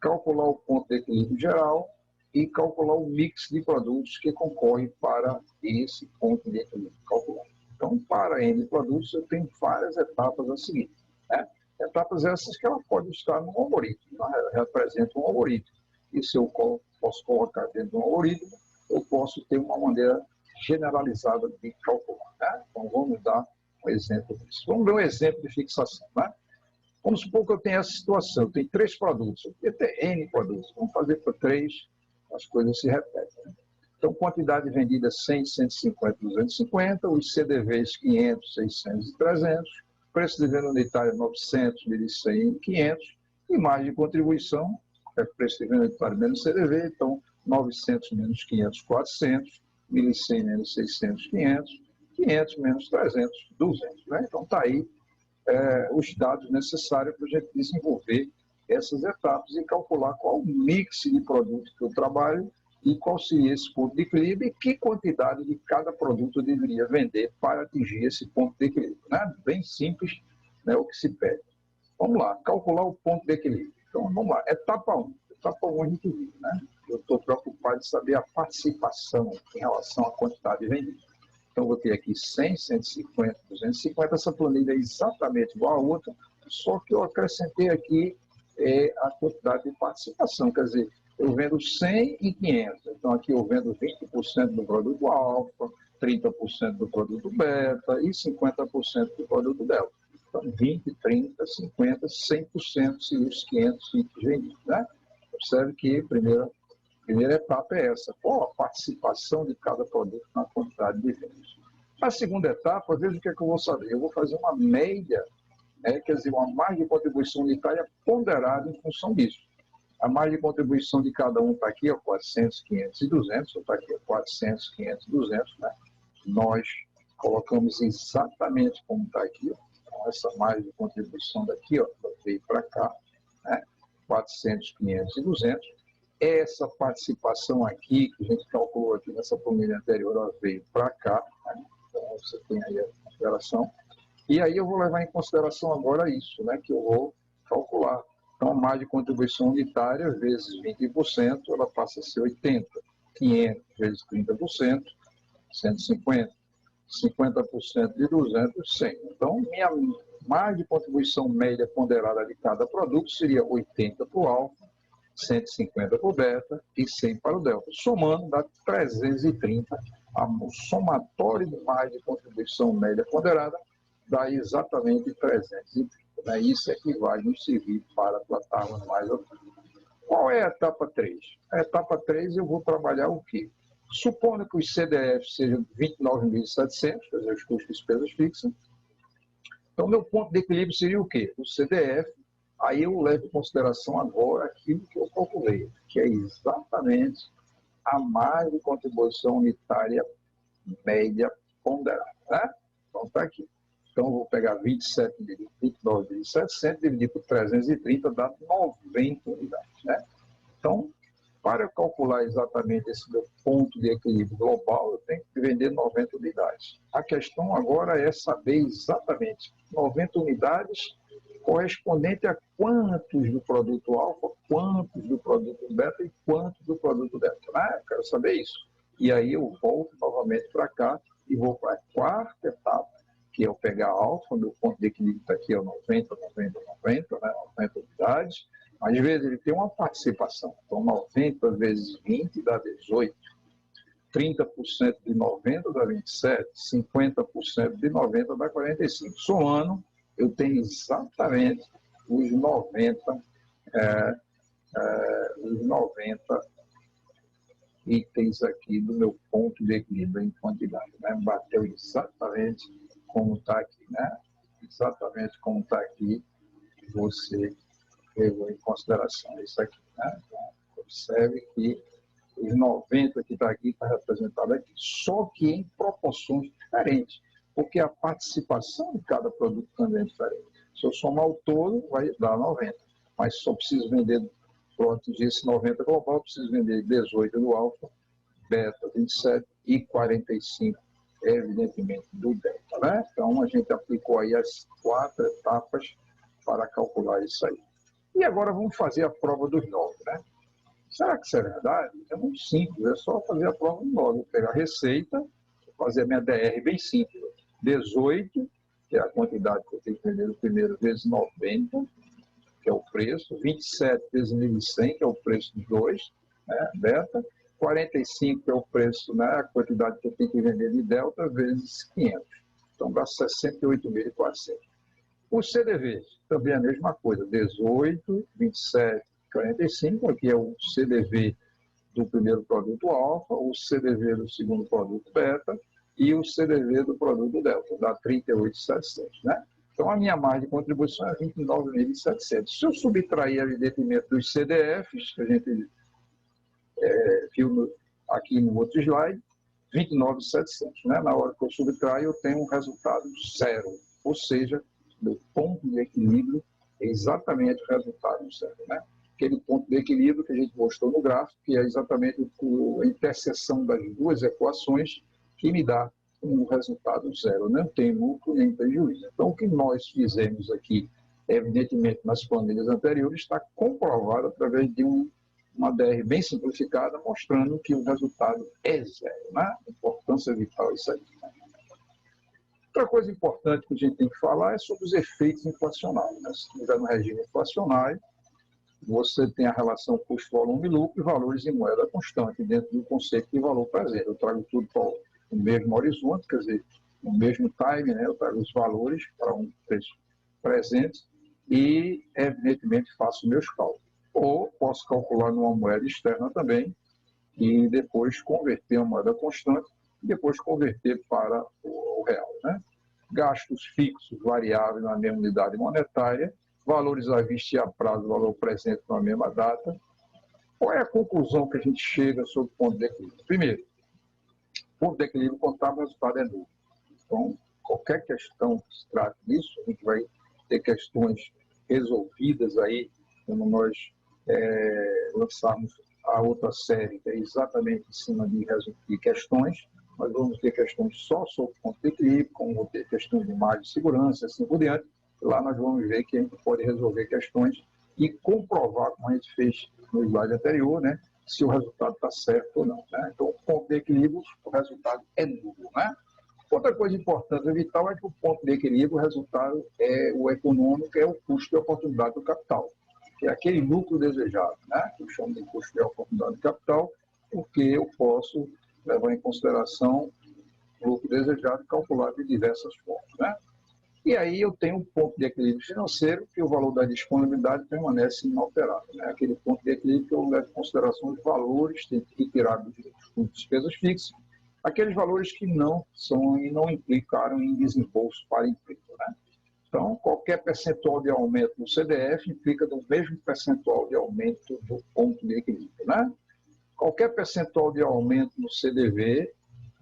calcular o ponto de equilíbrio geral e calcular o mix de produtos que concorrem para esse ponto de equilíbrio calculado. Então, para N produtos, eu tenho várias etapas a seguir, né? Etapas essas que ela pode estar no algoritmo, ela representa um algoritmo. E se eu posso colocar dentro de um algoritmo, eu posso ter uma maneira generalizada de calcular, né? Então, vamos dar um exemplo disso. Vamos ver um exemplo de fixação, né? Vamos supor que eu tenho essa situação, eu tenho 3 produtos, eu podia ter N produtos, vamos fazer para 3, as coisas se repetem, né? Então, quantidade vendida 100, 150, 250, os CDVs 500, 600 e 300, preço de venda unitária 900, 1.100 e 500, e margem de contribuição, que é preço de venda unitária menos CDV, então 900 menos 500, 400, 1.100 menos 600, 500, 500 menos 300, 200, né? Então, está aí os dados necessários para a gente desenvolver essas etapas e calcular qual o mix de produtos que eu trabalho e qual seria esse ponto de equilíbrio e que quantidade de cada produto eu deveria vender para atingir esse ponto de equilíbrio, né? Bem simples, né, o que se pede. Vamos lá, calcular o ponto de equilíbrio. Então, vamos lá, etapa 1. Etapa 1 a gente viu, né? Eu estou preocupado em saber a participação em relação à quantidade vendida. Então, vou ter aqui 100, 150, 250. Essa planilha é exatamente igual a outra, só que eu acrescentei aqui a quantidade de participação. Quer dizer, eu vendo 100 e 500. Então, aqui eu vendo 20% do produto alfa, 30% do produto beta e 50% do produto delta. Então, 20, 30, 50, 100% se os 500 itens vendidos, né? Observe que a primeira etapa é essa. Qual a participação de cada produto na quantidade de vendas? A segunda etapa, veja o que é que eu vou saber. Eu vou fazer uma média, né, quer dizer, uma margem de contribuição unitária ponderada em função disso. A margem de contribuição de cada um está aqui, ó, 400, 500 e 200. Está aqui, ó, 400, 500 e 200. Né? Nós colocamos exatamente como está aqui. Ó. Então, essa margem de contribuição daqui, ó, veio para cá, né? 400, 500 e 200. Essa participação aqui, que a gente calculou aqui nessa planilha anterior, ela veio para cá. Né? Então, você tem aí a consideração. E aí eu vou levar em consideração agora isso, né, que eu vou calcular. Então, a margem de contribuição unitária vezes 20%, ela passa a ser 80. 500 vezes 30%, 150. 50% de 200, 100. Então, minha margem de contribuição média ponderada de cada produto seria 80 para o alfa, 150 para o beta e 100 para o delta. Somando, dá 330. O somatório de margem de contribuição média ponderada dá exatamente 330. Né? Isso é que vai nos servir para tratarmos mais a fundo. Qual é a etapa 3? A etapa 3 eu vou trabalhar o quê? Supondo que os CDF sejam 29.700, quer dizer, os custos de despesas fixas. Então, meu ponto de equilíbrio seria o quê? O CDF. Aí eu levo em consideração agora aquilo que eu calculei, que é exatamente a margem de contribuição unitária média ponderada. Né? Então, está aqui. Então, eu vou pegar 29.700, dividir por 330, dá 90 unidades. Né? Então, para eu calcular exatamente esse meu ponto de equilíbrio global, eu tenho que vender 90 unidades. A questão agora é saber exatamente 90 unidades correspondente a quantos do produto alfa, quantos do produto beta e quantos do produto delta. Eu quero saber isso. E aí eu volto novamente para cá e vou para a quarta etapa, que é eu pegar alfa, meu ponto de equilíbrio está aqui, é 90, 90, 90, né? 90 unidades. Às vezes ele tem uma participação. Então, 90 vezes 20 dá 18. 30% de 90 dá 27. 50% de 90 dá 45. Somando, eu tenho exatamente os 90 itens aqui do meu ponto de equilíbrio em quantidade, né? Bateu exatamente como está aqui, né? Exatamente como está aqui, você levou em consideração isso aqui, né? Então, observe que os 90 que está aqui, está representado aqui, só que em proporções diferentes, porque a participação de cada produto também é diferente. Se eu somar o todo, vai dar 90, mas só preciso vender, pronto, esse 90 global, eu preciso vender 18 do alfa, beta 27 e 45, evidentemente, do delta, né? Então, a gente aplicou aí as 4 etapas para calcular isso aí. E agora vamos fazer a prova dos 9, né? Será que isso é verdade? É muito simples, é só fazer a prova dos 9. Pegar a receita, fazer a minha DR bem simples. 18, que é a quantidade que eu tenho que vender no primeiro, vezes 90, que é o preço. 27 vezes 1.100, que é o preço dos dois, né? Beta. 45 é o preço, né? A quantidade que eu tenho que vender de delta, vezes 500. Então dá 68.400. O CDV, também a mesma coisa, 18, 27, 45, aqui é o CDV do primeiro produto alfa, o CDV do segundo produto beta e o CDV do produto delta, dá 38.700, né? Então, a minha margem de contribuição é 29.700. Se eu subtrair, evidentemente, dos CDFs, que a gente viu aqui no outro slide, 29.700, né? Na hora que eu subtraio, eu tenho um resultado zero, ou seja, meu ponto de equilíbrio é exatamente o resultado zero, né? Aquele ponto de equilíbrio que a gente mostrou no gráfico, que é exatamente a interseção das duas equações que me dá um resultado zero, não tem lucro nem prejuízo. Então, o que nós fizemos aqui, evidentemente, nas planilhas anteriores, está comprovado através de uma DR bem simplificada, mostrando que o resultado é zero, né? Importância vital isso aí. Outra coisa importante que a gente tem que falar é sobre os efeitos inflacionários, né? Se estiver no regime inflacionário, você tem a relação custo-volume-lucro e valores em moeda constante, dentro do conceito de valor presente. Eu trago tudo para o mesmo horizonte, quer dizer, no mesmo time, né? Eu trago os valores para um preço presente e, evidentemente, faço meus cálculos. Ou posso calcular numa moeda externa também e depois converter a moeda constante e depois converter para o real, né? Gastos fixos, variáveis na mesma unidade monetária, valores à vista e a prazo, valor presente na mesma data. Qual é a conclusão que a gente chega sobre o ponto de equilíbrio? Primeiro, ponto de equilíbrio contábil, o resultado é nulo. Então, qualquer questão que se trate disso, a gente vai ter questões resolvidas aí, como nós lançarmos a outra série, que é exatamente em cima de questões. Nós vamos ter questões só sobre ponto de equilíbrio, como vou ter questões de margem de segurança, assim por diante. Lá nós vamos ver que a gente pode resolver questões e comprovar, como a gente fez no slide anterior, né, se o resultado está certo ou não, né? Então, o ponto de equilíbrio, o resultado é nulo, né? Outra coisa importante e vital é que o ponto de equilíbrio, o resultado é o econômico, é o custo de oportunidade do capital, que é aquele lucro desejado, né? Que eu chamo de custo de oportunidade do capital, porque eu posso levar em consideração o lucro desejado e calcular de diversas formas, né? E aí eu tenho um ponto de equilíbrio financeiro, que o valor da disponibilidade permanece inalterado, né? Aquele ponto de equilíbrio que eu levo em consideração os valores retirados de despesas fixas, aqueles valores que não implicaram em desembolso para a empresa, né? Então, qualquer percentual de aumento no CDF implica no mesmo percentual de aumento do ponto de equilíbrio, né? Qualquer percentual de aumento no CDV,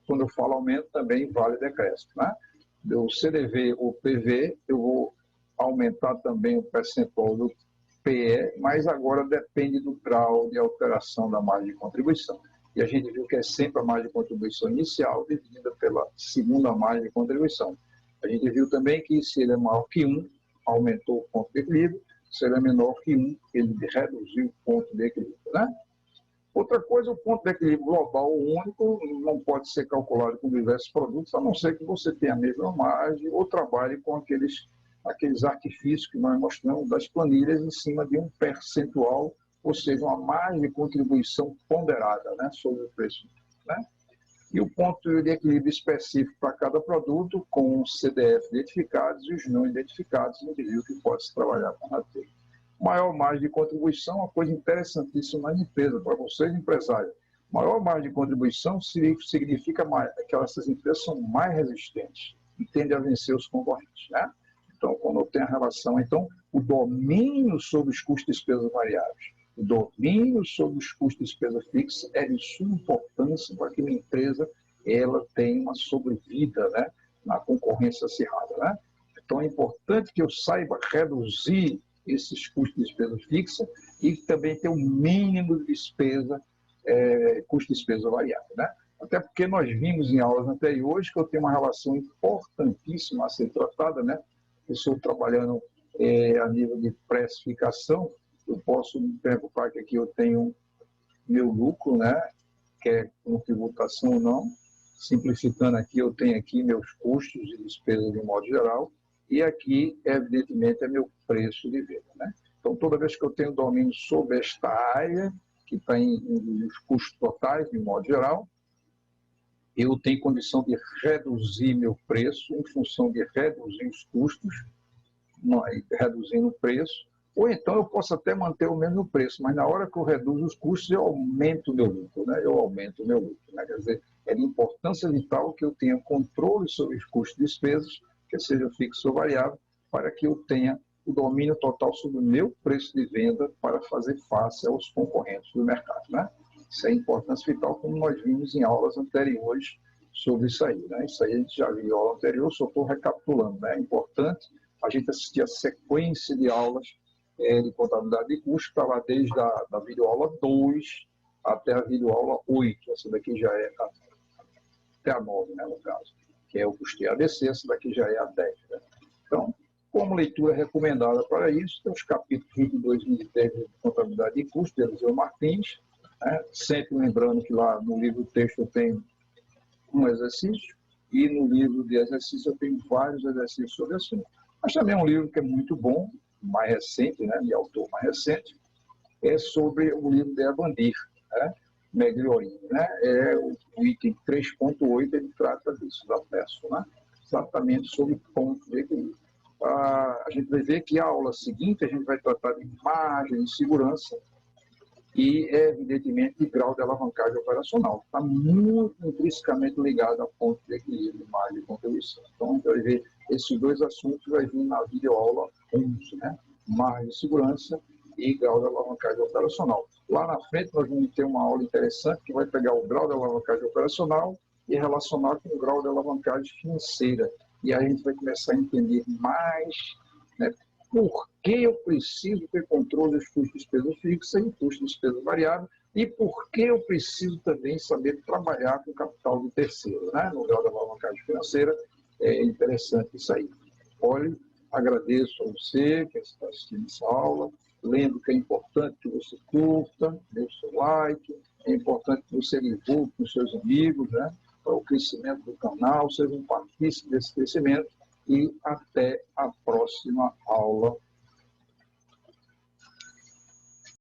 quando eu falo aumento, também vale decréscimo, né? Do CDV ou PV, eu vou aumentar também o percentual do PE, mas agora depende do grau de alteração da margem de contribuição. E a gente viu que é sempre a margem de contribuição inicial dividida pela segunda margem de contribuição. A gente viu também que se ele é maior que 1, aumentou o ponto de equilíbrio, se ele é menor que 1, ele reduziu o ponto de equilíbrio, né? Outra coisa, o ponto de equilíbrio global único não pode ser calculado com diversos produtos, a não ser que você tenha a mesma margem ou trabalhe com aqueles artifícios que nós mostramos das planilhas em cima de um percentual, ou seja, uma margem de contribuição ponderada, né, sobre o preço, né? E o ponto de equilíbrio específico para cada produto, com os CDF identificados e os não identificados, a gente viu que pode-se trabalhar com a maior margem de contribuição, uma coisa interessantíssima na empresa, para vocês empresários. Maior margem de contribuição significa que essas empresas são mais resistentes e tendem a vencer os concorrentes, né? Então, quando eu tenho a relação, então, o domínio sobre os custos e despesas variáveis, o domínio sobre os custos e despesas fixas é de suma importância para que uma empresa ela tenha uma sobrevida, né, na concorrência acirrada, né? Então, é importante que eu saiba reduzir esses custos de despesa fixa e também ter um mínimo de despesa, custo de despesa variável, né? Até porque nós vimos em aulas anteriores que eu tenho uma relação importantíssima a ser tratada, né? Eu estou trabalhando a nível de precificação, eu posso me preocupar que aqui eu tenho meu lucro, né? Que é com tributação ou não. Simplificando aqui, eu tenho aqui meus custos e despesas de modo geral, e aqui, evidentemente, é meu preço de venda, né? Então, toda vez que eu tenho domínio sobre esta área, que está nos custos totais, de modo geral, eu tenho condição de reduzir meu preço em função de reduzir os custos, reduzindo o preço, ou então eu posso até manter o mesmo preço, mas na hora que eu reduzo os custos, eu aumento o meu lucro, né? Eu aumento o meu lucro, né? Quer dizer, é de importância vital que eu tenha controle sobre os custos e despesas, que seja fixo ou variável, para que eu tenha o domínio total sobre o meu preço de venda para fazer face aos concorrentes do mercado, né? Isso é importância vital, como nós vimos em aulas anteriores sobre isso aí, né? Isso aí a gente já viu em aula anterior, só estou recapitulando, né? É importante a gente assistir a sequência de aulas de contabilidade de custo, está lá desde a videoaula 2 até a videoaula 8, essa daqui já é até a 9, né, no caso, que é o custeio ABC, essa daqui já é a 10. Né? Então, como leitura recomendada para isso, tem os capítulos 22 e 23 de contabilidade de custo, de Eliseu Martins, né? Sempre lembrando que lá no livro texto eu tenho um exercício, e no livro de exercício eu tenho vários exercícios sobre o assunto. Mas também é um livro que é muito bom, mais recente, né, de autor mais recente, é sobre o livro de Avandir, né, Megliorini, né, o item 3.8, ele trata disso, da peça, né, exatamente sobre ponto de equilíbrio. A gente vai ver que a aula seguinte a gente vai tratar de margem de segurança e, evidentemente, de grau de alavancagem operacional. Está muito intrinsecamente ligado a ponto de equilíbrio, margem de contribuição. Então, a gente vai ver esses dois assuntos, vai vir na videoaula 11, né? Margem de segurança e grau de alavancagem operacional. Lá na frente, nós vamos ter uma aula interessante que vai pegar o grau de alavancagem operacional e relacionar com o grau de alavancagem financeira. E aí a gente vai começar a entender mais, né, por que eu preciso ter controle dos custos de despesa fixa e custos de despesa variável, e por que eu preciso também saber trabalhar com capital de terceiro, né? No grau da alavancagem financeira. É interessante isso aí. Olha, agradeço a você que está assistindo essa aula. Lembro que é importante que você curta, dê o seu like, é importante que você divulgue com seus amigos, né? Para o crescimento do canal, seja um partícipe desse crescimento, e até a próxima aula.